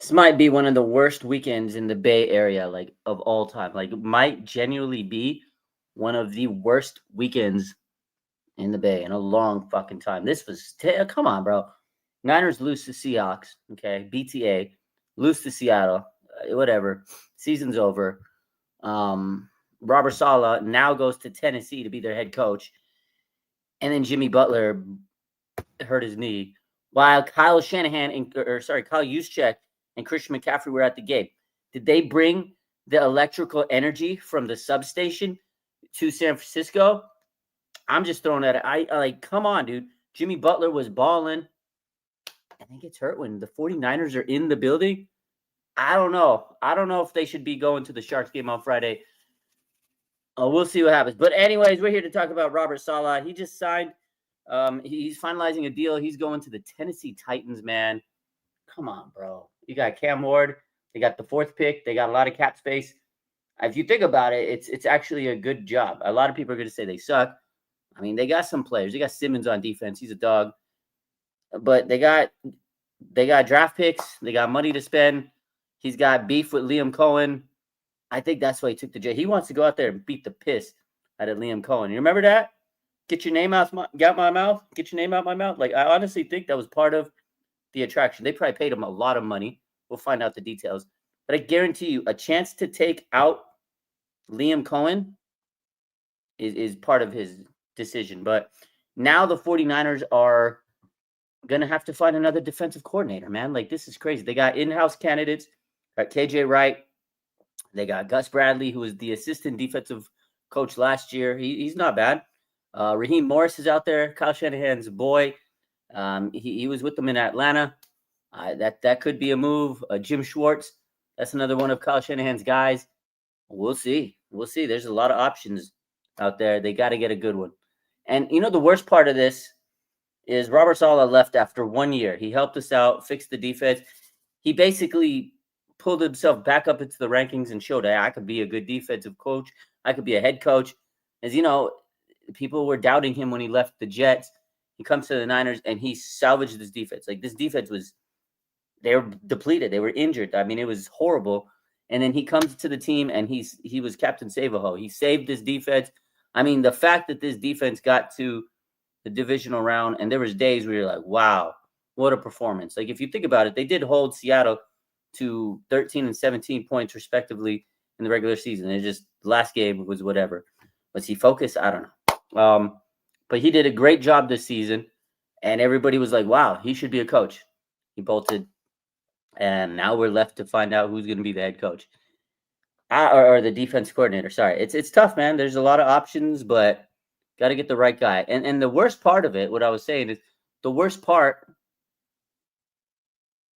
This might be one of the worst weekends in the Bay Area, like of all time. Like, it might genuinely be one of the worst weekends in the Bay in a long fucking time. This was come on, bro. Niners lose to Seahawks. Okay, BTA lose to Seattle. Whatever. Season's over. Robert Saleh now goes to Tennessee to be their head coach, and then Jimmy Butler hurt his knee, while Kyle Juszczyk and Christian McCaffrey were at the game. Did they bring the electrical energy from the substation to San Francisco? I'm just throwing that. I like, come on, dude. Jimmy Butler was balling, and he gets hurt when the 49ers are in the building. I don't know. I don't know if they should be going to the Sharks game on Friday. We'll see what happens. But anyways, we're here to talk about Robert Saleh. He just signed. He's finalizing a deal. He's going to the Tennessee Titans, man. Come on, bro. You got Cam Ward. They got the 4th pick. They got a lot of cap space. If you think about it, it's actually a good job. A lot of people are going to say they suck. I mean, they got some players. They got Simmons on defense. He's a dog. But they got draft picks. They got money to spend. He's got beef with Liam Cohen. I think that's why he took the J. He wants to go out there and beat the piss out of Liam Cohen. You remember that? Get your name out my mouth. Get your name out my mouth. Like, I honestly think that was part of the attraction. They probably paid him a lot of money. We'll find out the details. But I guarantee you, a chance to take out Liam Cohen is part of his decision. But now the 49ers are going to have to find another defensive coordinator, man. Like, this is crazy. They got in-house candidates. Got KJ Wright. They got Gus Bradley, who was the assistant defensive coach last year. He's not bad. Raheem Morris is out there, Kyle Shanahan's boy. He was with them in Atlanta. That could be a move. Jim Schwartz, that's another one of Kyle Shanahan's guys. We'll see. We'll see. There's a lot of options out there. They got to get a good one. And, you know, the worst part of this is Robert Saleh left after 1 year. He helped us out, fixed the defense. He basically pulled himself back up into the rankings and showed, hey, I could be a good defensive coach. I could be a head coach. As you know, people were doubting him when he left the Jets. He comes to the Niners, and he salvaged this defense. Like, this defense they were depleted. They were injured. I mean, it was horrible. And then he comes to the team, and he was Captain Save-A-Ho. He saved this defense. I mean, the fact that this defense got to the divisional round, and there was days where you're like, wow, what a performance. Like, if you think about it, they did hold Seattle to 13 and 17 points, respectively, in the regular season. It just, last game was whatever. Was he focused? I don't know. But he did a great job this season, and everybody was like, wow, he should be a coach. He bolted, and now we're left to find out who's going to be the head coach. Or the defense coordinator. Sorry. It's tough, man. There's a lot of options, but got to get the right guy. And the worst part of it, what I was saying is, the worst part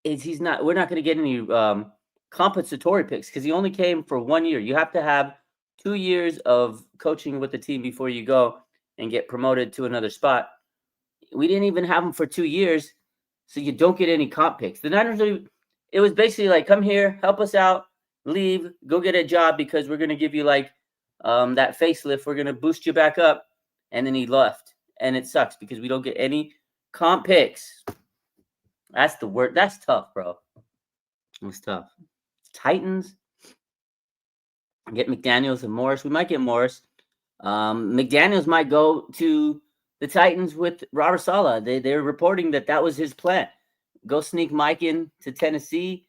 is we're not going to get any compensatory picks because he only came for 1 year. You have to have 2 years of coaching with the team before you go and get promoted to another spot. We didn't even have him for 2 years, so you don't get any comp picks. The Niners, it was basically like, come here, help us out, leave, go get a job because we're going to give you like that facelift. We're going to boost you back up. And then he left. And it sucks because we don't get any comp picks. That's the word. That's tough, bro. It's tough. Titans. Get McDaniels and Morris. We might get Morris. McDaniels might go to the Titans with Robert Saleh. They're reporting that was his plan. Go sneak Mike in to Tennessee.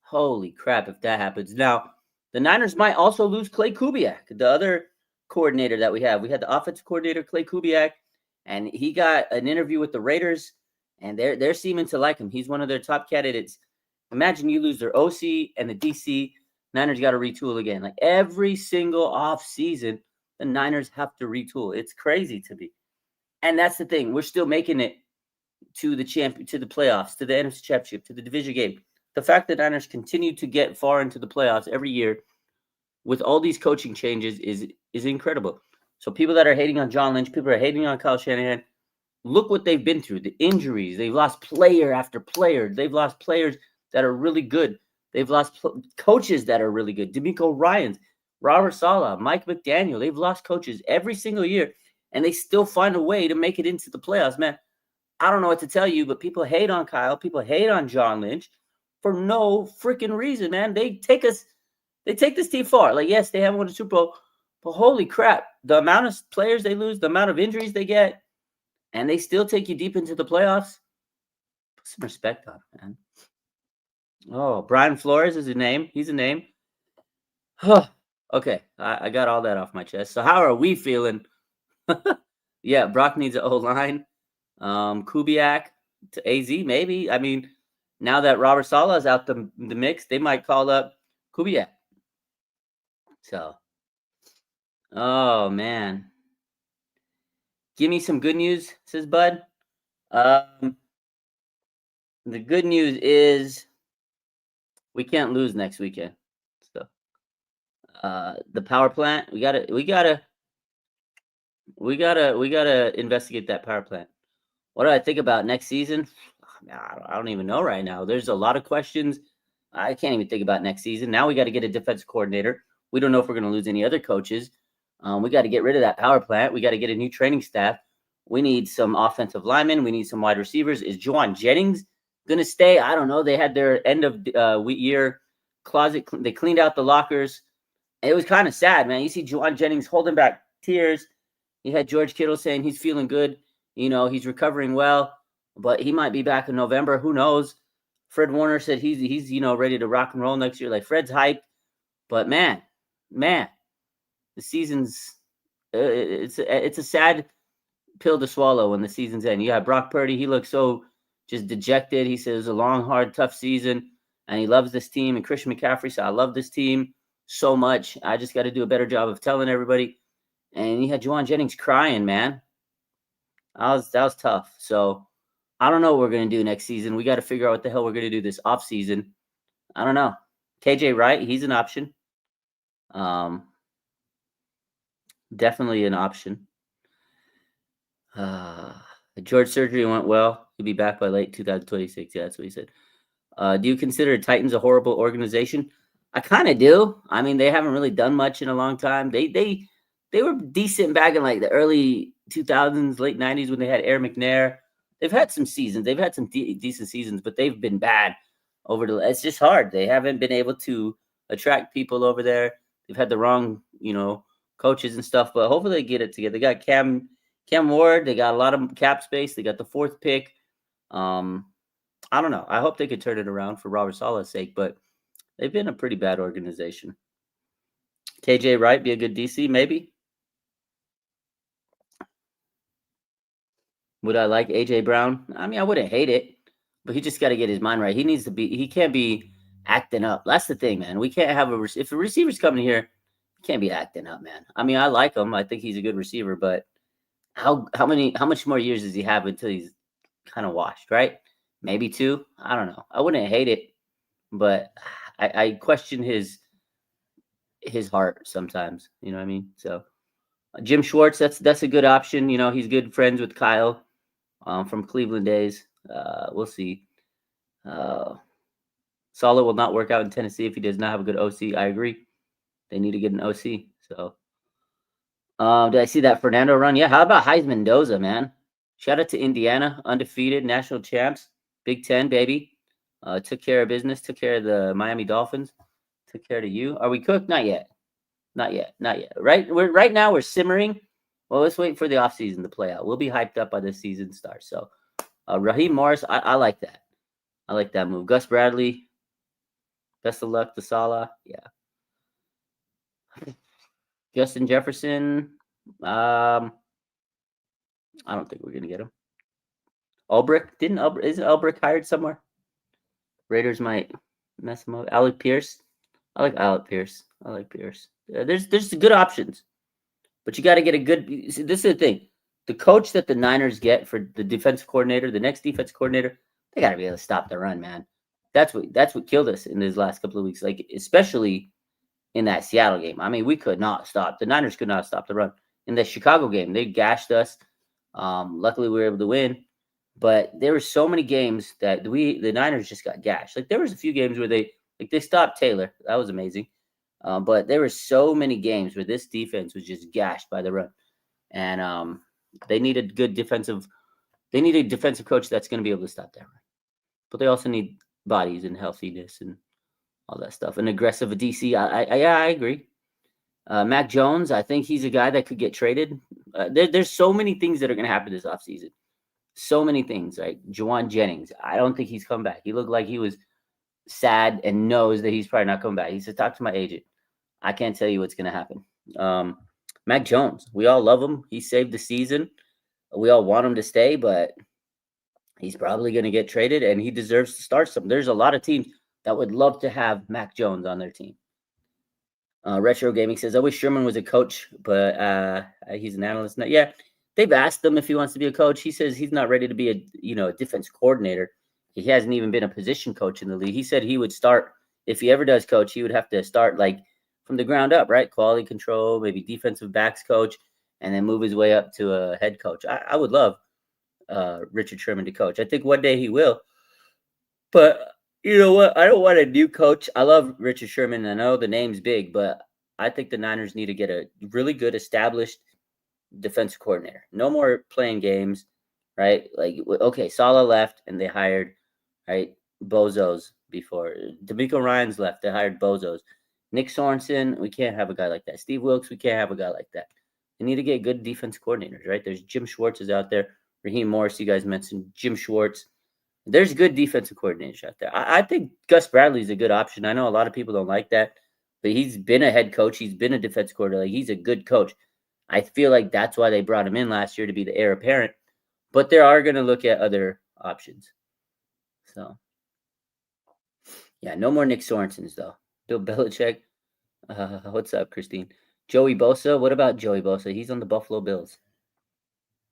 Holy crap, if that happens. Now, the Niners might also lose Clay Kubiak, the other coordinator that we have. We had the offensive coordinator, Clay Kubiak, and he got an interview with the Raiders, and they're seeming to like him. He's one of their top candidates. Imagine you lose their OC and the DC. Niners got to retool again. Like, every single offseason, the Niners have to retool. It's crazy to me. And that's the thing. We're still making it to the playoffs, to the NFC Championship, to the division game. The fact that Niners continue to get far into the playoffs every year with all these coaching changes is incredible. So people that are hating on John Lynch, people are hating on Kyle Shanahan, look what they've been through. The injuries. They've lost player after player. They've lost players that are really good. They've lost coaches that are really good. D'Amico Ryans, Robert Saleh, Mike McDaniel. They've lost coaches every single year, and they still find a way to make it into the playoffs, man. I don't know what to tell you, but people hate on Kyle. People hate on John Lynch for no freaking reason, man. They take this team far. Like, yes, they haven't won a Super Bowl, but holy crap, the amount of players they lose, the amount of injuries they get, and they still take you deep into the playoffs. Put some respect on it, man. Oh, Brian Flores is a name. He's a name. Okay, I got all that off my chest. So how are we feeling? Yeah, Brock needs an O-line. Kubiak to AZ, maybe. I mean, now that Robert Saleh is out the mix, they might call up Kubiak. So, oh man, give me some good news, says Bud. Um, the good news is we can't lose next weekend. So, the power plant, we gotta investigate that power plant. What do I think about next season? I don't even know right now. There's a lot of questions. I can't even think about next season. Now we got to get a defensive coordinator. We don't know if we're going to lose any other coaches. We got to get rid of that power plant. We got to get a new training staff. We need some offensive linemen. We need some wide receivers. Is Juwan Jennings going to stay? I don't know. They had their end of year closet. They cleaned out the lockers. It was kind of sad, man. You see Juwan Jennings holding back tears. You had George Kittle saying he's feeling good. He's recovering well, but he might be back in November. Who knows? Fred Warner said he's ready to rock and roll next year. Like, Fred's hyped, but man, the season's it's a sad pill to swallow when the season's end. You have Brock Purdy. He looks so just dejected. He says it was a long, hard, tough season, and he loves this team. And Christian McCaffrey said, "I love this team so much. I just got to do a better job of telling everybody." And you had Juwan Jennings crying, man. That was tough. So I don't know what we're gonna do next season. We got to figure out what the hell we're gonna do this off season. I don't know. KJ Wright, he's an option. Definitely an option. The George surgery went well. He'll be back by late 2026. Yeah, that's what he said. Do you consider Titans a horrible organization? I kind of do. I mean, they haven't really done much in a long time. They were decent back in like the early 2000s, late 90s when they had Air McNair. They've had some seasons. They've had some decent seasons, but they've been bad over the. It's just hard. They haven't been able to attract people over there. They've had the wrong, coaches and stuff. But hopefully they get it together. They got Cam Ward. They got a lot of cap space. They got the 4th pick. I don't know. I hope they could turn it around for Robert Saleh's sake, but they've been a pretty bad organization. KJ Wright be a good DC, maybe. Would I like AJ Brown? I mean, I wouldn't hate it, but he just got to get his mind right. He can't be acting up. That's the thing, man. We can't have if a receiver's coming here, he can't be acting up, man. I mean, I like him. I think he's a good receiver, but how much more years does he have until he's kind of washed, right? Maybe 2. I don't know. I wouldn't hate it, but I question his heart sometimes. You know what I mean? So Jim Schwartz, that's a good option. He's good friends with Kyle from Cleveland days. We'll see. Saleh will not work out in Tennessee if he does not have a good OC. I agree. They need to get an OC. So, did I see that Fernando run? Yeah. How about Heisman Mendoza, man? Shout out to Indiana, undefeated national champs, Big Ten, baby. Took care of business. Took care of the Miami Dolphins. Took care of you. Are we cooked? Not yet. Not yet. Right now we're simmering. Well, let's wait for the offseason to play out. We'll be hyped up by the season start. So, Raheem Morris, I like that. I like that move. Gus Bradley, best of luck to Salah. Yeah. Justin Jefferson, I don't think we're gonna get him. Ulbrich, isn't Ulbrich hired somewhere? Raiders might mess him up. Alec Pierce, I like Alec Pierce. There's good options, but you got to get a good. This is the thing. The coach that the Niners get for the defensive coordinator, the next defense coordinator, they got to be able to stop the run, man. That's what killed us in these last couple of weeks, like especially in that Seattle game. I mean, we could not stop. The Niners could not stop the run. In the Chicago game, they gashed us. Luckily, we were able to win. But there were so many games that the Niners just got gashed. Like there was a few games where they stopped Taylor. That was amazing. But there were so many games where this defense was just gashed by the run. And they need a good defensive. They need a defensive coach that's going to be able to stop that run. But they also need bodies and healthiness and all that stuff. An aggressive DC. I agree. Mac Jones, I think he's a guy that could get traded. There's so many things that are going to happen this offseason. So many things, right? Juwan Jennings, I don't think he's come back. He looked like he was sad and knows that he's probably not coming back. He said, talk to my agent. I can't tell you what's going to happen. Mac Jones, we all love him. He saved the season. We all want him to stay, but he's probably going to get traded, and he deserves to start some. There's a lot of teams that would love to have Mac Jones on their team. Retro Gaming says, I wish Sherman was a coach, but he's an analyst now. Yeah, they've asked him if he wants to be a coach. He says he's not ready to be a defense coordinator. He hasn't even been a position coach in the league. He said he would start, if he ever does coach, he would have to start like from the ground up, right? Quality control, maybe defensive backs coach, and then move his way up to a head coach. I would love Richard Sherman to coach. I think one day he will. But you know what? I don't want a new coach. I love Richard Sherman. I know the name's big, but I think the Niners need to get a really good established defensive coordinator. No more playing games, right? Like, okay, Salah left and they hired, right, bozos before. D'Amico Ryans left. They hired bozos. Nick Sorensen, we can't have a guy like that. Steve Wilkes, we can't have a guy like that. They need to get good defense coordinators, right? There's Jim Schwartz is out there. Raheem Morris, you guys mentioned Jim Schwartz. There's good defensive coordinators out there. I think Gus Bradley is a good option. I know a lot of people don't like that, but he's been a head coach. He's been a defense coordinator. Like, he's a good coach. I feel like that's why they brought him in last year, to be the heir apparent. But they are going to look at other options. So, yeah, no more Nick Sorensens, though. Bill Belichick. What's up, Christine? Joey Bosa. What about Joey Bosa? He's on the Buffalo Bills.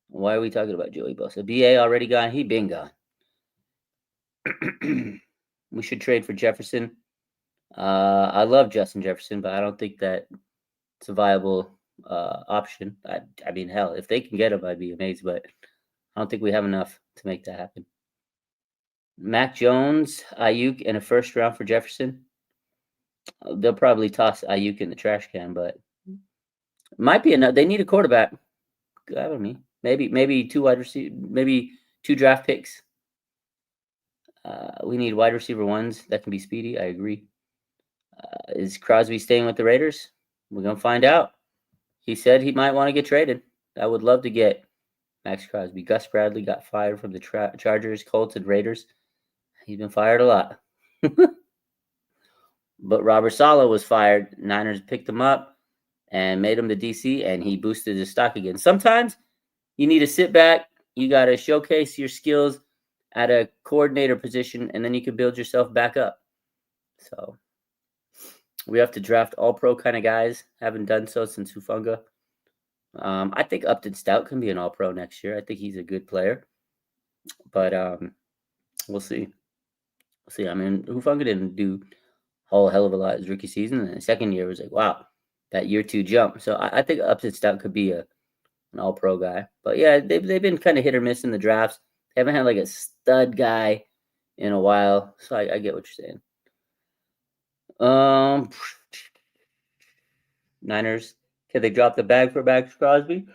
Why are we talking about Joey Bosa? BA already gone. He been gone. We should trade for Jefferson. I love Justin Jefferson, but I don't think that it's a viable option. I mean, hell, if they can get him, I'd be amazed, but I don't think we have enough to make that happen. Mac Jones, Ayuk, and a first round for Jefferson. They'll probably toss Ayuk in the trash can, but might be enough. They need a quarterback. I don't know. Maybe two wide receiver, maybe 2 draft picks. We need wide receiver ones that can be speedy. I agree. Is Crosby staying with the Raiders? We're going to find out. He said he might want to get traded. I would love to get Max Crosby. Gus Bradley got fired from the Chargers, Colts, and Raiders. He's been fired a lot. But Robert Saleh was fired. Niners picked him up and made him the DC, and he boosted his stock again. Sometimes you need to sit back. You got to showcase your skills at a coordinator position, and then you can build yourself back up. So we have to draft all-pro kind of guys. Haven't done so since Hufanga. I think Upton Stout can be an all-pro next year. I think he's a good player. But we'll see. I mean, Hufanga didn't do a whole hell of a lot his rookie season. And the second year was like, wow, that year 2 jump. So I think Upton Stout could be an all-pro guy. But, yeah, they've been kind of hit or miss in the drafts. They haven't had like a stud guy in a while. So I get what you're saying. Niners, can they drop the bag for Max Crosby?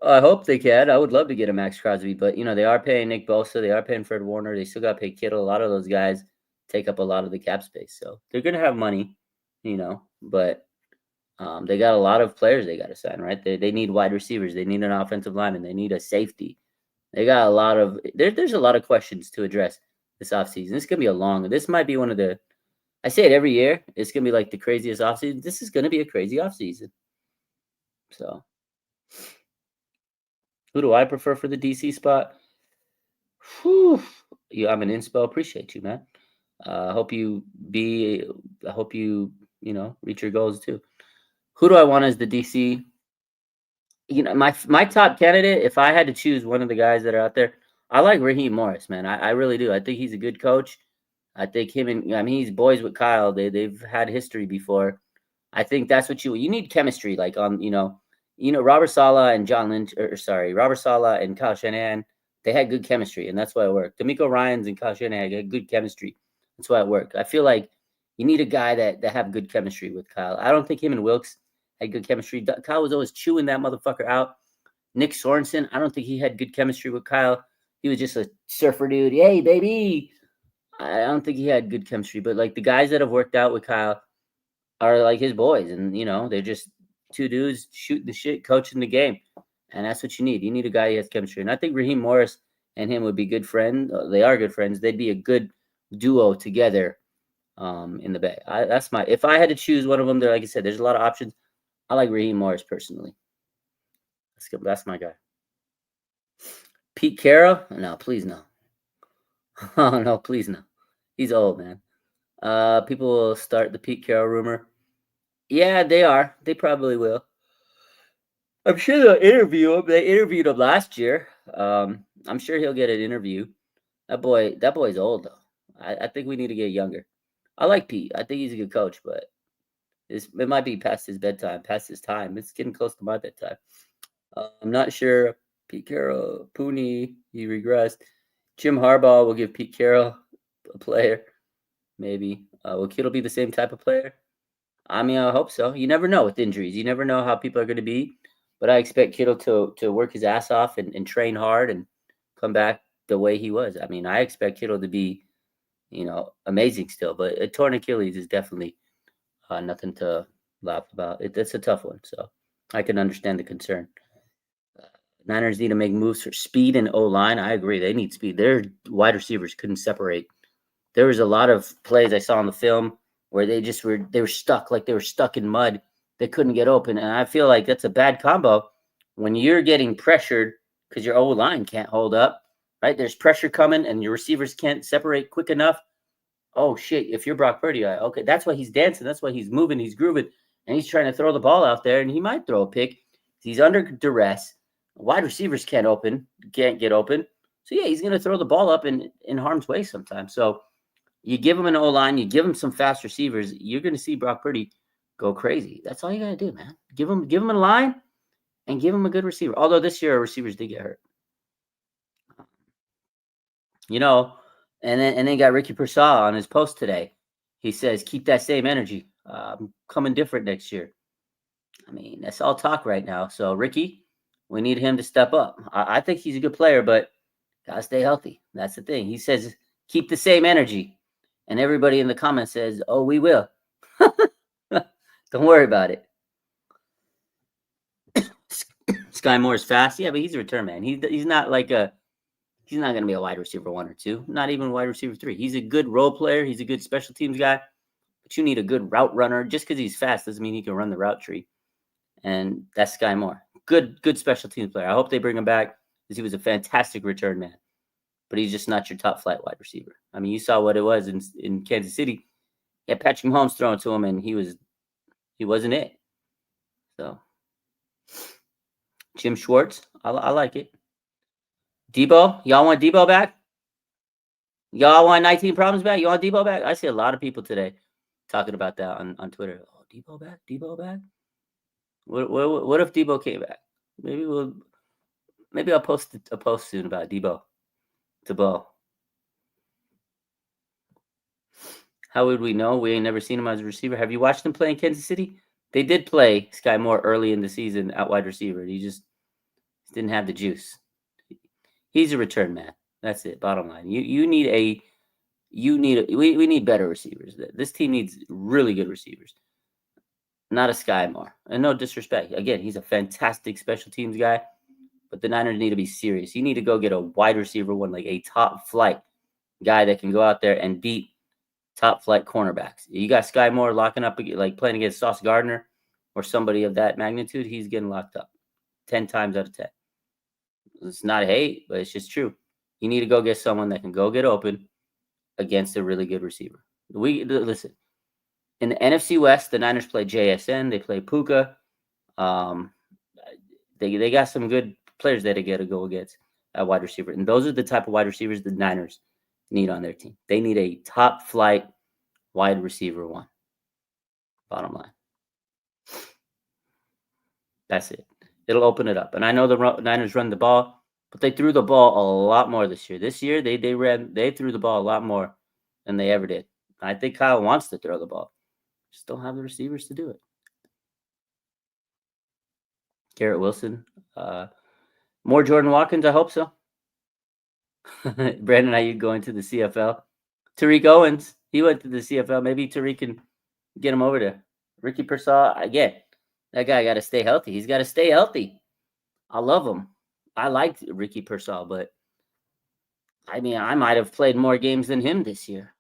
I hope they can. I would love to get a Max Crosby, but they are paying Nick Bosa, they are paying Fred Warner, they still got to pay Kittle. A lot of those guys take up a lot of the cap space, so they're gonna have money, but they got a lot of players they got to sign, right? They need wide receivers, they need an offensive lineman, they need a safety. They got a lot of there's a lot of questions to address this offseason. This gonna be this might be one of the, I say it every year, it's gonna be like the craziest offseason. This is gonna be a crazy offseason. So who do I prefer for the DC spot? Whew. I'm an inspo. Appreciate you, man. I hope you reach your goals too. Who do I want as the DC? My top candidate, if I had to choose one of the guys that are out there, I like Raheem Morris, man. I really do. I think he's a good coach. I think he's boys with Kyle. They've had history before. I think that's what you need chemistry, like Robert Saleh and Robert Saleh and Kyle Shanahan, they had good chemistry, and that's why it worked. D'Amico Ryans and Kyle Shanahan had good chemistry. That's why it worked. I feel like you need a guy that have good chemistry with Kyle. I don't think him and Wilkes had good chemistry. Kyle was always chewing that motherfucker out. Nick Sorensen, I don't think he had good chemistry with Kyle. He was just a surfer dude. Hey, baby. I don't think he had good chemistry, but like the guys that have worked out with Kyle are like his boys, and they're just two dudes shooting the shit, coaching the game, and that's what you need. You need a guy who has chemistry, and I think Raheem Morris and him would be good friends. They are good friends. They'd be a good duo together in the Bay. That's my if I had to choose one of them. There, like I said, there's a lot of options. I like Raheem Morris personally. That's good. That's my guy. Pete Carroll? No, please no. Oh no, please no. He's old, man. People will start the Pete Carroll rumor. Yeah, they are. They probably will. I'm sure they'll interview him. They interviewed him last year. I'm sure he'll get an interview. That boy's old though. I think we need to get younger. I like Pete. I think he's a good coach, but it might be past his bedtime, past his time. It's getting close to my bedtime. I'm not sure. Pete Carroll, Pooney, he regressed. Jim Harbaugh will give Pete Carroll a player, maybe. Will Kittle be the same type of player? I mean, I hope so. You never know with injuries. You never know how people are going to be. But I expect Kittle to work his ass off and train hard and come back the way he was. I mean, I expect Kittle to be, amazing still. But a torn Achilles is definitely nothing to laugh about. It's a tough one. So I can understand the concern. Niners need to make moves for speed and O line. I agree. They need speed. Their wide receivers couldn't separate. There was a lot of plays I saw on the film where they were stuck, like they were stuck in mud. They couldn't get open. And I feel like that's a bad combo when you're getting pressured because your O line can't hold up, right? There's pressure coming and your receivers can't separate quick enough. Oh shit, if you're Brock Purdy, okay, that's why he's dancing, that's why he's moving, he's grooving, and he's trying to throw the ball out there, and he might throw a pick. He's under duress. Wide receivers can't get open. So yeah, he's gonna throw the ball up in harm's way sometimes. So you give him an O line, you give him some fast receivers, you're gonna see Brock Purdy go crazy. That's all you gotta do, man. Give him a line and give him a good receiver. Although this year our receivers did get hurt. You know, and then got Ricky Persall on his post today. He says, "Keep that same energy. I'm coming different next year." I mean, that's all talk right now. So Ricky, we need him to step up. I think he's a good player, but gotta stay healthy. That's the thing. He says, "Keep the same energy," and everybody in the comments says, "Oh, we will." Don't worry about it. Sky Moore is fast, yeah, but he's a return man. He's not like a He's not going to be a wide receiver 1 or 2, not even wide receiver 3. He's a good role player. He's a good special teams guy, but you need a good route runner. Just because he's fast doesn't mean he can run the route tree. And that's Sky Moore. Good special teams player. I hope they bring him back because he was a fantastic return man, but he's just not your top flight wide receiver. I mean, you saw what it was in Kansas City. He had Patrick Mahomes thrown to him, and he wasn't it. So Jim Schwartz, I like it. Debo, y'all want Debo back? Y'all want 19 problems back? You want Debo back? I see a lot of people today talking about that on Twitter. Oh, Debo back? Debo back? What if Debo came back? Maybe I'll post a post soon about Debo. How would we know? We ain't never seen him as a receiver. Have you watched him play in Kansas City? They did play Sky Moore early in the season at wide receiver. He just didn't have the juice. He's a return man. That's it. Bottom line. We need better receivers. This team needs really good receivers. Not a Sky Moore. And no disrespect. Again, he's a fantastic special teams guy, but the Niners need to be serious. You need to go get a wide receiver 1, like a top flight guy that can go out there and beat top flight cornerbacks. You got Sky Moore locking up, like playing against Sauce Gardner or somebody of that magnitude, he's getting locked up 10 times out of 10. It's not hate, but it's just true. You need to go get someone that can go get open against a really good receiver. Listen, in the NFC West, the Niners play JSN, they play Puka. They got some good players that they get to go against at wide receiver. And those are the type of wide receivers the Niners need on their team. They need a top flight wide receiver 1. Bottom line. That's it. It'll open it up. And I know the Niners run the ball, but they threw the ball a lot more this year. This year, they threw the ball a lot more than they ever did. I think Kyle wants to throw the ball. Just don't have the receivers to do it. Garrett Wilson. More Jordan Watkins, I hope so. Brandon, are you going to the CFL Tariq Owens, he went to the CFL. Maybe Tariq can get him over there. Ricky Pearsall, again, that guy got to stay healthy. He's got to stay healthy. I love him. I liked Ricky Pearsall, but I mean, I might have played more games than him this year.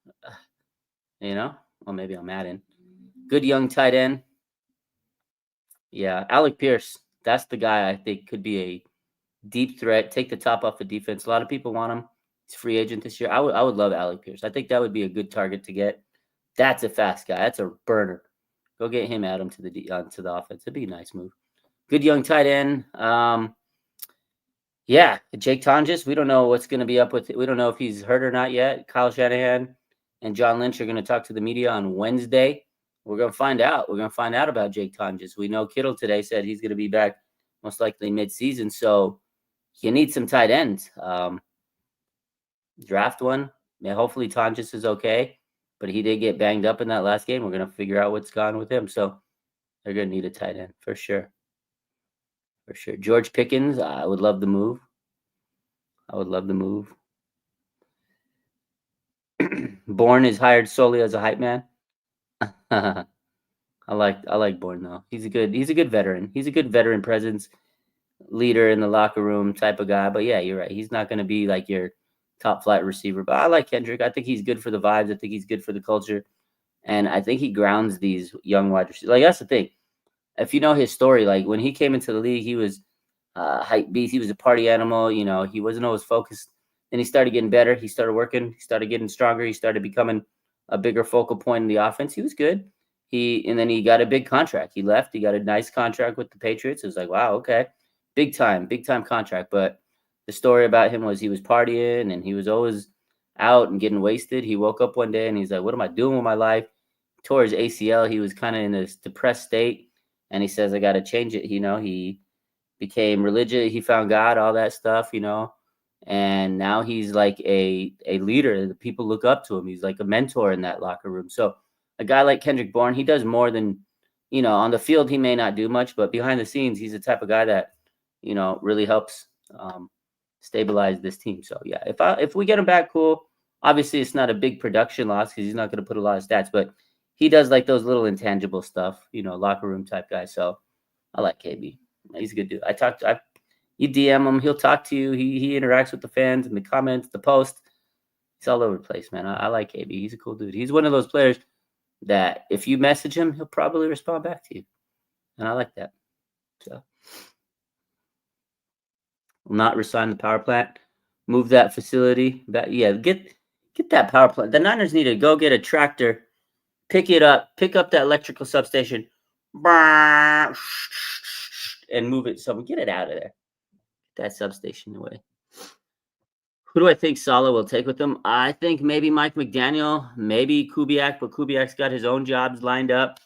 You know? Well, maybe I'm Madden. Good young tight end. Yeah, Alec Pierce. That's the guy I think could be a deep threat. Take the top off the defense. A lot of people want him. He's free agent this year. I would love Alec Pierce. I think that would be a good target to get. That's a fast guy. That's a burner. Go get him, add him to the offense. It'd be a nice move. Good young tight end. Yeah, Jake Tonjes. We don't know what's going to be up with. We don't know if he's hurt or not yet. Kyle Shanahan and John Lynch are going to talk to the media on Wednesday. We're going to find out. We're going to find out about Jake Tonjes. We know Kittle today said he's going to be back most likely mid-season. So you need some tight ends. Draft one. Yeah, hopefully Tonjes is okay, but he did get banged up in that last game. We're going to figure out what's gone with him. So they're going to need a tight end for sure. For sure. George Pickens, I would love the move. Bourne is hired solely as a hype man. I like Bourne though. He's a good veteran. He's a good veteran presence, leader in the locker room type of guy. But yeah, you're right. He's not going to be like your top flight receiver. But I like Kendrick. I think he's good for the vibes. I think he's good for the culture, and I think he grounds these young wide receivers. Like that's the thing. If you know his story, like when he came into the league, he was hype beast. He was a party animal. You know, he wasn't always focused. Then he started getting better. He started working. He started getting stronger. He started becoming a bigger focal point in the offense. He was good. And then he got a big contract. He left. He got a nice contract with the Patriots. It was like, wow, okay, big time contract. But the story about him was he was partying and he was always out and getting wasted. He woke up one day and he's like, what am I doing with my life? Tore his ACL. He was kind of in this depressed state. And he says, I got to change it. You know, he became religious. He found God, all that stuff, you know. And now he's like a leader. The people look up to him. He's like a mentor in that locker room. So a guy like Kendrick Bourne, he does more than, you know, on the field, he may not do much, but behind the scenes, he's the type of guy that, you know, really helps stabilize this team. So yeah, if we get him back, cool. Obviously, it's not a big production loss because he's not going to put a lot of stats, but he does like those little intangible stuff, you know, locker room type guy. So I like KB. He's a good dude. You DM him, he'll talk to you. He interacts with the fans in the comments, the post. He's all over the place, man. I like KB. He's a cool dude. He's one of those players that if you message him, he'll probably respond back to you. And I like that. So will not resign the power plant. Move that facility. Get that power plant. The Niners need to go get a tractor, pick up that electrical substation, and move it. So get it out of there. Get that substation away. Who do I think Salah will take with them? I think maybe Mike McDaniel, maybe Kubiak, but Kubiak's got his own jobs lined up.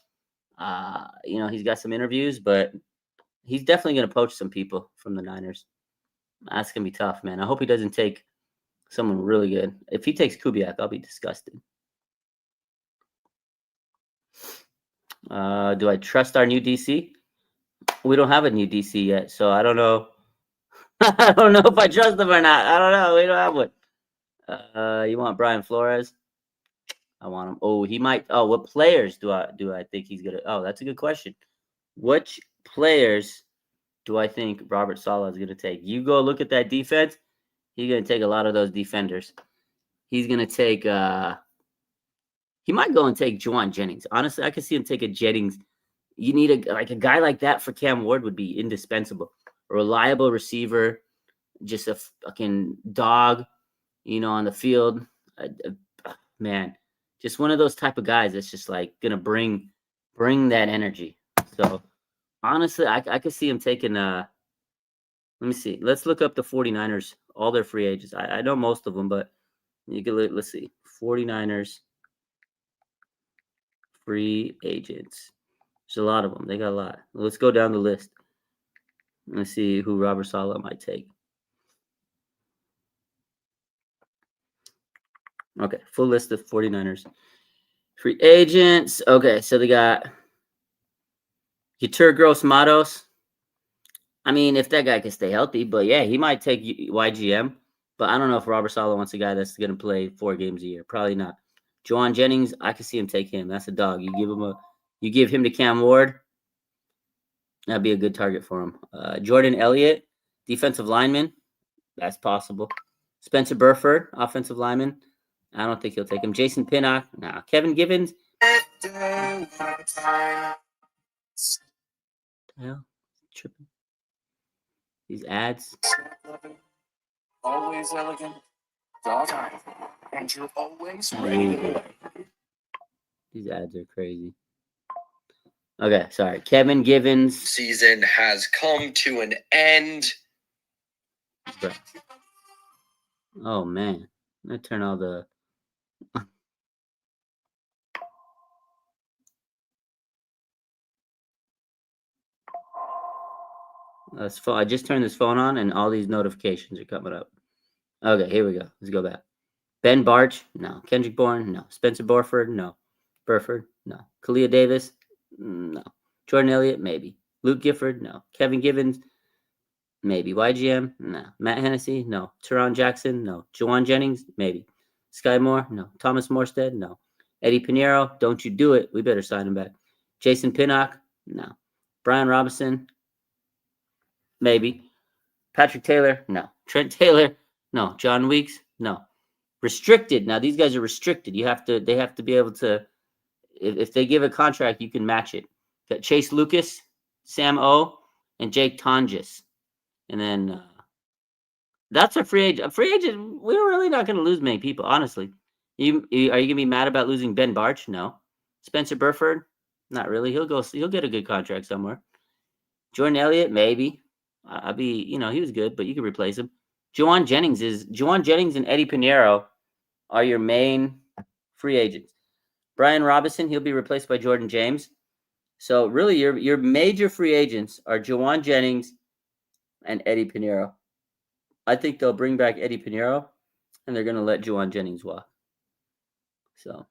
You know, he's got some interviews, but he's definitely going to poach some people from the Niners. That's going to be tough, man. I hope he doesn't take someone really good. If he takes Kubiak, I'll be disgusted. Do I trust our new DC? We don't have a new DC yet, so I don't know. I don't know if I trust him or not. I don't know. We don't have one. You want Brian Flores? I want him. Oh, he might. Oh, what players do I think he's gonna? Oh, that's a good question. Which players do I think Robert Saleh is gonna take? You go look at that defense. He's gonna take a lot of those defenders. He's gonna take. He might go and take Juwan Jennings. Honestly, I could see him take a Jennings. You need a guy like that for Cam Ward would be indispensable. A reliable receiver, just a fucking dog, you know, on the field. Man, just one of those type of guys that's just like gonna bring that energy. So honestly, I could see him taking. Let me see. Let's look up the 49ers, all their free agents. I know most of them, but you can let's see. 49ers free agents. There's a lot of them. They got a lot. Let's go down the list. Let's see who Robert Saleh might take. Okay, full list of 49ers free agents. Okay, so they got Yetur Gross-Matos. I mean, if that guy can stay healthy, but yeah, he might take YGM. But I don't know if Robert Saleh wants a guy that's going to play 4 games a year. Probably not. Juwan Jennings, I can see him take him. That's a dog. You give him to Cam Ward. That'd be a good target for him. Jordan Elliott, defensive lineman. That's possible. Spencer Burford, offensive lineman. I don't think he'll take him. Jason Pinnock. Nah. Kevin Givens. Hell, tripping. These ads. Always elegant. And you're always ready. These ads are crazy. Okay, sorry. Kevin Givens. Season has come to an end. Oh, man. I'm going to turn all the... I just turned this phone on, and all these notifications are coming up. Okay, here we go. Let's go back. Ben Barch? No. Kendrick Bourne? No. Spencer Burford? No. Burford? No. Kalia Davis? No. Jordan Elliott? Maybe. Luke Gifford? No. Kevin Givens? Maybe. YGM? No. Matt Hennessy? No. Teron Jackson? No. Juwan Jennings? Maybe. Sky Moore? No. Thomas Morstead? No. Eddie Pinheiro? Don't you do it. We better sign him back. Jason Pinnock? No. Brian Robinson? Maybe. Patrick Taylor? No. Trent Taylor? No. John Weeks? No. Restricted. Now these guys are restricted. They have to be able to, if they give a contract, you can match it. Got Chase Lucas, Sam O, and Jake Tonjes. And then that's a free agent. A free agent, we're really not going to lose many people, honestly. Are you going to be mad about losing Ben Barch? No. Spencer Burford? Not really. He'll get a good contract somewhere. Jordan Elliott? Maybe. I'd be, he was good, but you could replace him. Juwan Jennings and Eddie Pinheiro are your main free agents. Brian Robinson, he'll be replaced by Jordan James. So really, your major free agents are Juwan Jennings and Eddie Pinheiro. I think they'll bring back Eddie Pinheiro, and they're going to let Juwan Jennings walk. So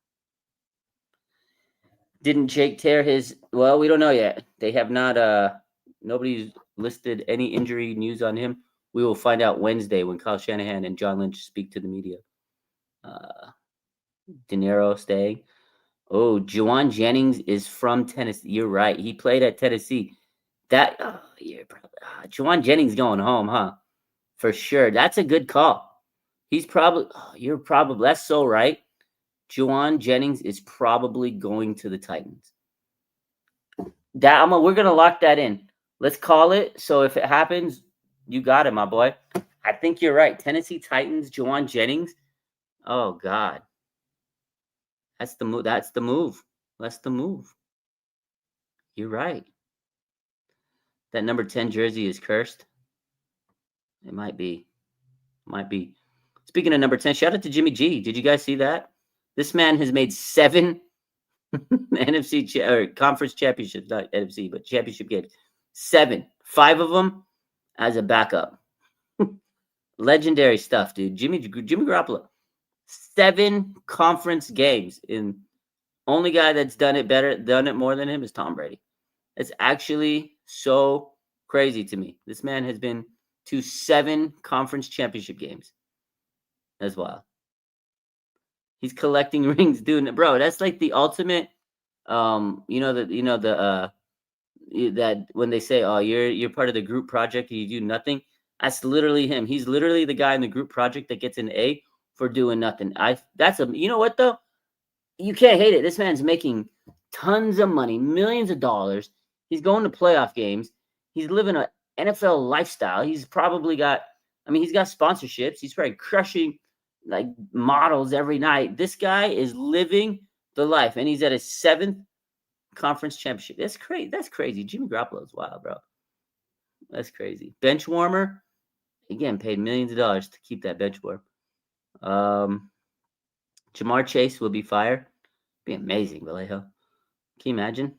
didn't Jake tear his? Well, we don't know yet. They have not. Nobody's listed any injury news on him. We will find out Wednesday when Kyle Shanahan and John Lynch speak to the media. De Niro staying. Oh, Juwan Jennings is from Tennessee. You're right. He played at Tennessee. Juwan Jennings going home, huh? For sure. That's a good call. He's probably, that's so right. Juwan Jennings is probably going to the Titans. We're going to lock that in. Let's call it. So if it happens, you got it, my boy. I think you're right. Tennessee Titans, Juwan Jennings. Oh, God. That's the move. That's the move. You're right. That number 10 jersey is cursed. It might be. Speaking of number 10, shout out to Jimmy G. Did you guys see that? This man has made 7 NFC conference championships, not NFC, but championship games. 7. 5 of them as a backup. Legendary stuff, dude. Jimmy Garoppolo. 7 conference games. In only guy that's done it more than him is Tom Brady. It's actually so crazy to me. This man has been to 7 conference championship games. That's wild. He's collecting rings, dude. Bro, that's like the ultimate. That when they say, "Oh, you're part of the group project and you do nothing," that's literally him. He's literally the guy in the group project that gets an A for doing nothing. You know what though? You can't hate it. This man's making tons of money, millions of dollars. He's going to playoff games. He's living an NFL lifestyle. He's probably got, he's got sponsorships. He's probably crushing like models every night. This guy is living the life, and he's at his 7th conference championship. That's crazy. That's crazy. Jimmy Garoppolo is wild, bro. That's crazy. Bench warmer, again, paid millions of dollars to keep that bench warm. Jamar Chase will be fired. Be amazing, Vallejo. Can you imagine?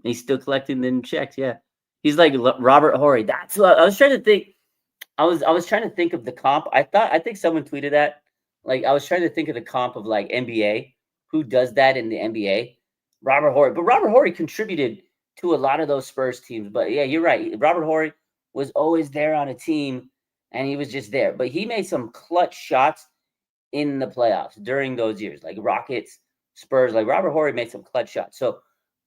He's still collecting them checks. Yeah, he's like Robert Horry. That's what I was trying to think. I was trying to think of the comp. I think someone tweeted that. Like I was trying to think of the comp of like NBA. Who does that in the NBA? Robert Horry. But Robert Horry contributed to a lot of those Spurs teams. But yeah, you're right. Robert Horry was always there on a team, and he was just there. But he made some clutch shots in the playoffs during those years, like Rockets. Spurs. Like Robert Horry made some clutch shots. So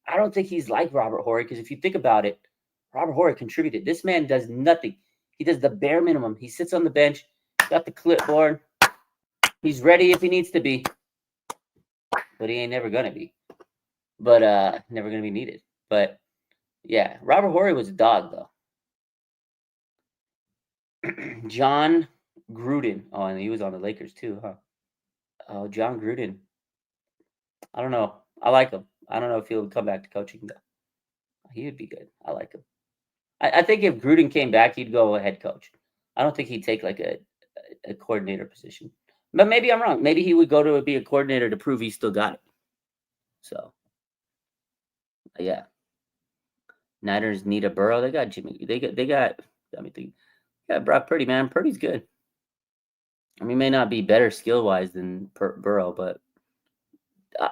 I don't think he's like Robert Horry because if you think about it, Robert Horry contributed. This man does nothing. He does the bare minimum. He sits on the bench, got the clipboard. He's ready if he needs to be, but he ain't never gonna be. But never gonna be needed. But yeah, Robert Horry was a dog though. John Gruden. Oh, and he was on the Lakers too, huh? Oh, John Gruden. I don't know. I like him. I don't know if he'll come back to coaching though. He would be good. I like him. I think if Gruden came back, he'd go a head coach. I don't think he'd take like a coordinator position. But maybe I'm wrong. Maybe he would go to be a coordinator to prove he still got it. So, yeah. Niners need a Burrow. They got Jimmy. They got. I mean, they got Brock Purdy. Man, Purdy's good. I mean, may not be better skill wise than Burrow, but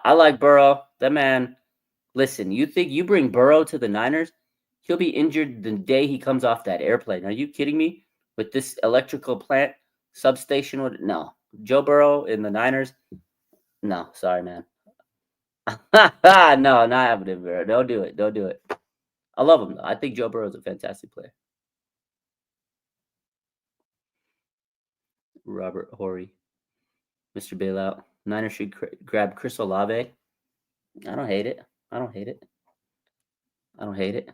I like Burrow. That man. Listen, you think you bring Burrow to the Niners? He'll be injured the day he comes off that airplane. Are you kidding me? With this electrical plant substation? No. Joe Burrow in the Niners? No. Sorry, man. No, not happening, bro. Don't do it. Don't do it. I love him, though. I think Joe Burrow is a fantastic player. Robert Horry. Mr. Bailout. Niners should grab Chris Olave. I don't hate it. I don't hate it. I don't hate it.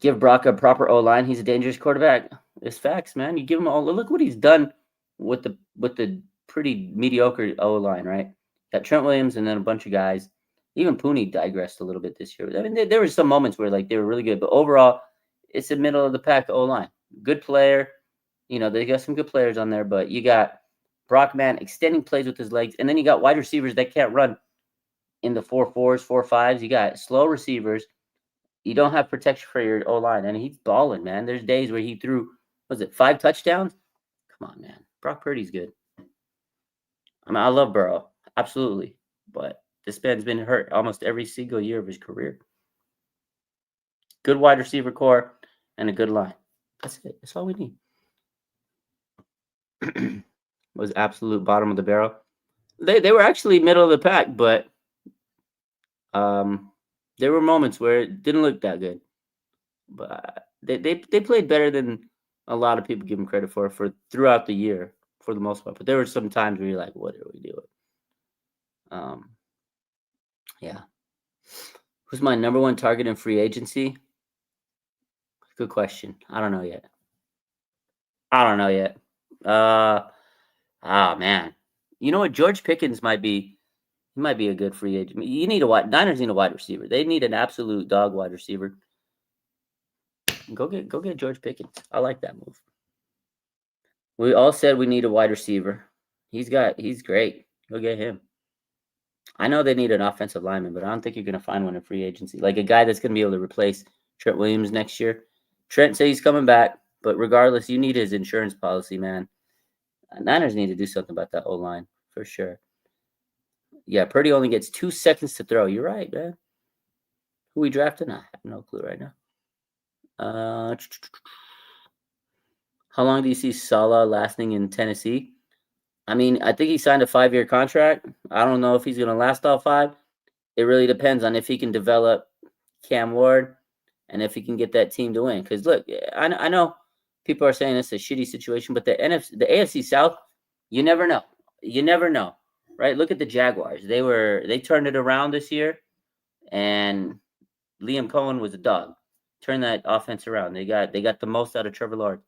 Give Brock a proper O-line. He's a dangerous quarterback. It's facts, man. You give him all. Look what he's done with the pretty mediocre O-line, right? Got Trent Williams and then a bunch of guys. Even Pooney digressed a little bit this year. I mean, there were some moments where like they were really good, but overall, it's a middle of the pack O-line. Good player. You know, they got some good players on there, but you got Brock, man, extending plays with his legs, and then you got wide receivers that can't run in the 4.4s, 4.5s. You got slow receivers. You don't have protection for your O-line, and he's balling, man. There's days where he threw, was it 5 touchdowns? Come on, man. Brock Purdy's good. I mean, I love Burrow, absolutely, but this man's been hurt almost every single year of his career. Good wide receiver core and a good line. That's it. That's all we need. Was absolute bottom of the barrel. They were actually middle of the pack, but there were moments where it didn't look that good. But they played better than a lot of people give them credit for throughout the year for the most part. But there were some times where you're like, what are we doing? Yeah. Who's my number one target in free agency? Good question. I don't know yet. Man. You know what? George Pickens might be a good free agent. You need Niners need a wide receiver. They need an absolute dog wide receiver. Go get George Pickens. I like that move. We all said we need a wide receiver. He's great. Go get him. I know they need an offensive lineman, but I don't think you're going to find one in free agency. Like a guy that's going to be able to replace Trent Williams next year. Trent said he's coming back, but regardless, you need his insurance policy, man. Niners need to do something about that O-line for sure. Yeah, Purdy only gets 2 seconds to throw. You're right, man. Who we drafted? I have no clue right now. How long do you see Salah lasting in Tennessee? I mean, I think he signed a 5-year contract. I don't know if he's going to last all 5. It really depends on if he can develop Cam Ward and if he can get that team to win. Because, look, I know people are saying it's a shitty situation, but the AFC South, you never know. You never know, right? Look at the Jaguars. They turned it around this year, and Liam Cohen was a dog. Turned that offense around. They got the most out of Trevor Lawrence.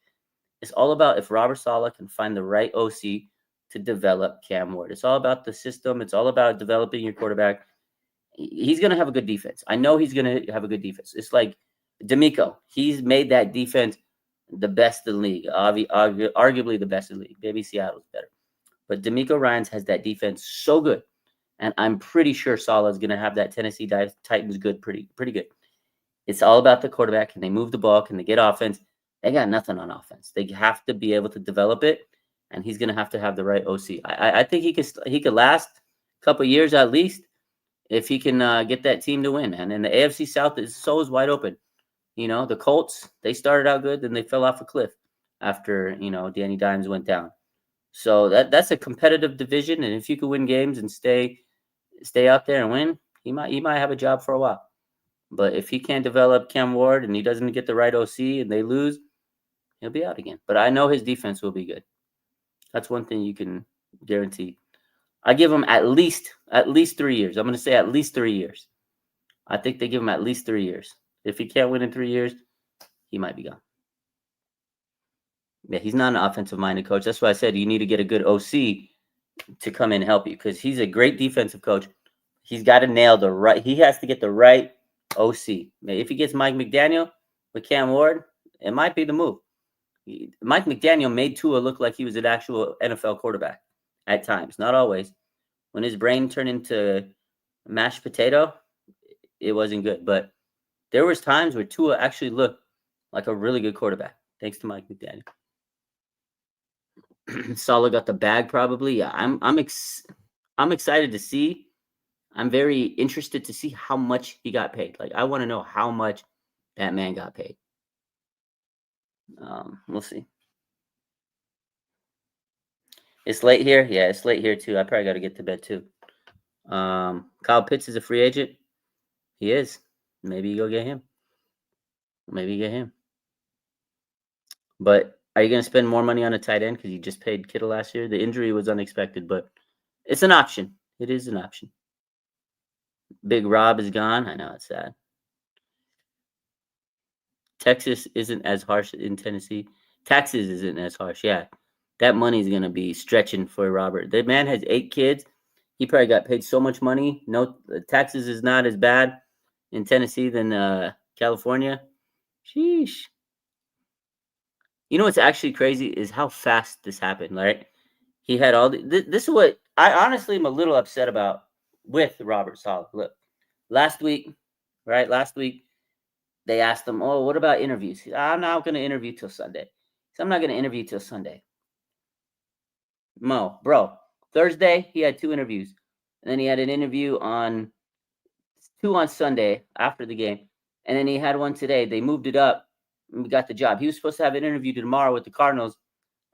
It's all about if Robert Saleh can find the right OC to develop Cam Ward. It's all about the system. It's all about developing your quarterback. He's going to have a good defense. I know he's going to have a good defense. It's like D'Amico. He's made that defense the best in the league, arguably the best in the league. Maybe Seattle's better. But D'Amico Ryans has that defense so good. And I'm pretty sure Saleh is going to have that Tennessee Titans good, pretty good. It's all about the quarterback. Can they move the ball? Can they get offense? They got nothing on offense. They have to be able to develop it, and he's going to have the right OC. I think he could last a couple of years at least if he can get that team to win, man. And the AFC South is wide open. You know, the Colts, they started out good, then they fell off a cliff after, Danny Dimes went down. So that's a competitive division, and if you could win games and stay stay out there and win, he might have a job for a while. But if he can't develop Cam Ward and he doesn't get the right OC and they lose, he'll be out again. But I know his defense will be good. That's one thing you can guarantee. I give him at least 3 years. I'm going to say at least 3 years. I think they give him at least 3 years. If he can't win in 3 years, he might be gone. Yeah, he's not an offensive-minded coach. That's why I said you need to get a good OC to come in and help you because he's a great defensive coach. He's got to nail the right. He has to get the right OC. If he gets Mike McDaniel with Cam Ward, it might be the move. Mike McDaniel made Tua look like he was an actual NFL quarterback at times, not always. When his brain turned into mashed potato, it wasn't good. But there was times where Tua actually looked like a really good quarterback, thanks to Mike McDaniel. Salah got the bag probably. Yeah, I'm excited to see. I'm very interested to see how much he got paid. Like I want to know how much that man got paid. We'll see. It's late here. Yeah, it's late here too. I probably got to get to bed too. Kyle Pitts is a free agent. He is. Maybe you go get him. But are you going to spend more money on a tight end because you just paid Kittle last year? The injury was unexpected, but it's an option. It is an option. Big Rob is gone. I know, it's sad. Texas isn't as harsh in Tennessee. Taxes isn't as harsh. Yeah, that money's going to be stretching for Robert. The man has 8 kids. He probably got paid so much money. No, taxes is not as bad in Tennessee than California. Sheesh. You know what's actually crazy is how fast this happened, right? He had all this is what I honestly am a little upset about with Robert Saleh. Look, last week, they asked him, "Oh, what about interviews?" He said, "I'm not going to interview till Sunday." So I'm not going to interview till Sunday. Bro, Thursday he had 2 interviews, and then he had an interview on 2 on Sunday after the game, and then he had one today. They moved it up, and we got the job. He was supposed to have an interview tomorrow with the Cardinals.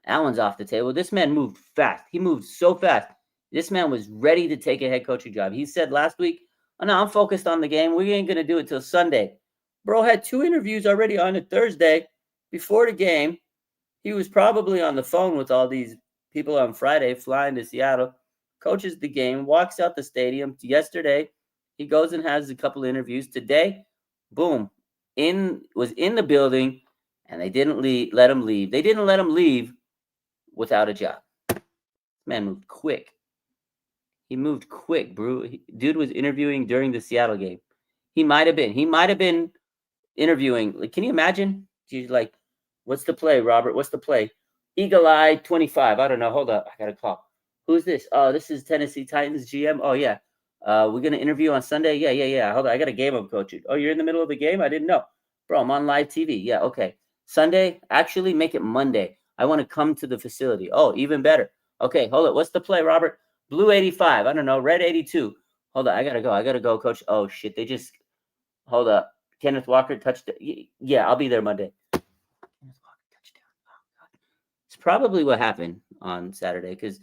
That one's off the table. This man moved fast. He moved so fast. This man was ready to take a head coaching job. He said last week, "Oh no, I'm focused on the game. We ain't gonna do it till Sunday." Bro had 2 interviews already on a Thursday before the game. He was probably on the phone with all these people on Friday, flying to Seattle, coaches the game, walks out the stadium. Yesterday, he goes and has a couple interviews. Today, boom, was in the building, and they didn't let him leave. They didn't let him leave without a job. Man moved quick. He moved quick, bro. Dude was interviewing during the Seattle game. He might have been interviewing. Like, can you imagine? He's like, "What's the play, Robert? What's the play?" Eagle Eye 25. I don't know. Hold up. I got a call. Who's this? Oh, this is Tennessee Titans GM. Oh, yeah. We're going to interview on Sunday? Yeah. Hold on. I got a game I'm coaching. Oh, you're in the middle of the game? I didn't know. Bro, I'm on live TV. Yeah, okay. Sunday? Actually, make it Monday. I want to come to the facility. Oh, even better. Okay, hold it. What's the play, Robert? Blue 85. I don't know. Red 82. Hold on. I got to go, coach. Oh, shit. Hold up. Kenneth Walker touchdown. Yeah, I'll be there Monday. Kenneth Walker touchdown. Oh, God. It's probably what happened on Saturday because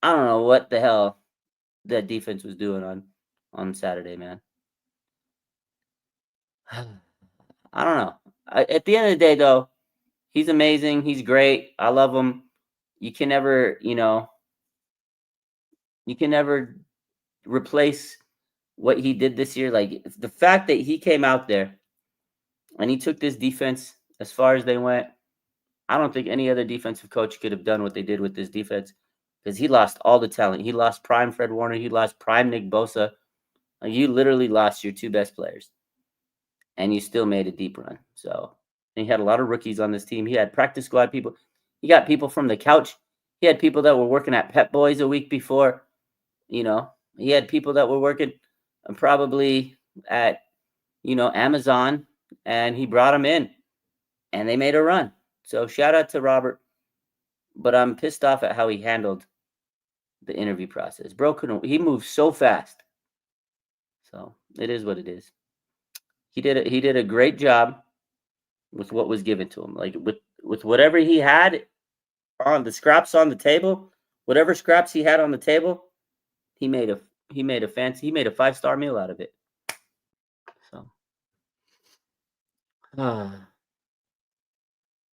I don't know what the hell that defense was doing on Saturday, man. I don't know. At the end of the day, though, he's amazing. He's great. I love him. You can never, replace what he did this year. Like the fact that he came out there and he took this defense as far as they went. I don't think any other defensive coach could have done what they did with this defense because he lost all the talent. He lost prime Fred Warner. He lost prime Nick Bosa. Like, you literally lost your 2 best players, and you still made a deep run. So and he had a lot of rookies on this team. He had practice squad people. He got people from the couch. He had people that were working at Pep Boys a week before. He had people that were working probably at, Amazon, and he brought them in, and they made a run. So shout out to Robert, but I'm pissed off at how he handled the interview process. Bro he moved so fast. So it is what it is. He did a great job with what was given to him. Like with whatever he had on the scraps on the table, whatever scraps he had on the table, he made a He made a 5-star meal out of it. So,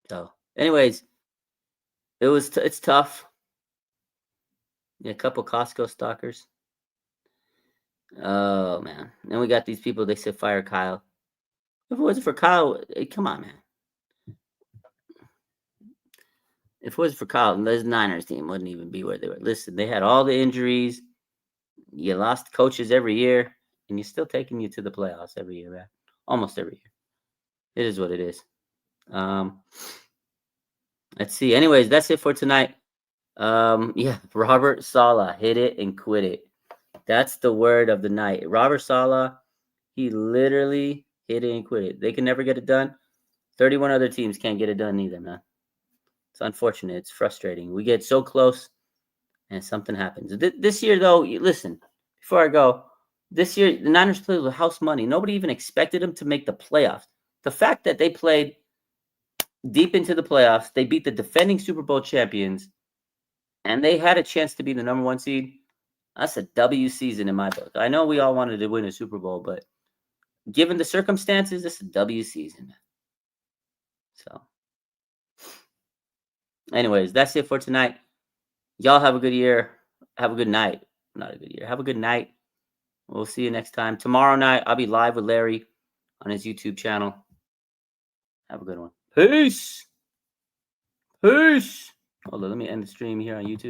so anyways, it's tough. Yeah, a couple Costco stalkers. Oh man. Then we got these people, they said fire Kyle. If it wasn't for Kyle, come on, man. If it wasn't for Kyle, this Niners team wouldn't even be where they were. Listen, they had all the injuries. You lost coaches every year, and you're still taking you to the playoffs every year, man. Almost every year. It is what it is. Let's see. Anyways, that's it for tonight. Yeah, Robert Saleh, hit it and quit it. That's the word of the night. Robert Saleh, he literally hit it and quit it. They can never get it done. 31 other teams can't get it done either, man. It's unfortunate. It's frustrating. We get so close and something happens. This year, though, listen, before I go, this year, the Niners played with house money. Nobody even expected them to make the playoffs. The fact that they played deep into the playoffs, they beat the defending Super Bowl champions, and they had a chance to be the number 1 seed. That's a W season in my book. I know we all wanted to win a Super Bowl, but given the circumstances, it's a W season. So, anyways, that's it for tonight. Y'all have a good year. Have a good night. Not a good year. Have a good night. We'll see you next time. Tomorrow night, I'll be live with Larry on his YouTube channel. Have a good one. Peace. Peace. Hold on, let me end the stream here on YouTube.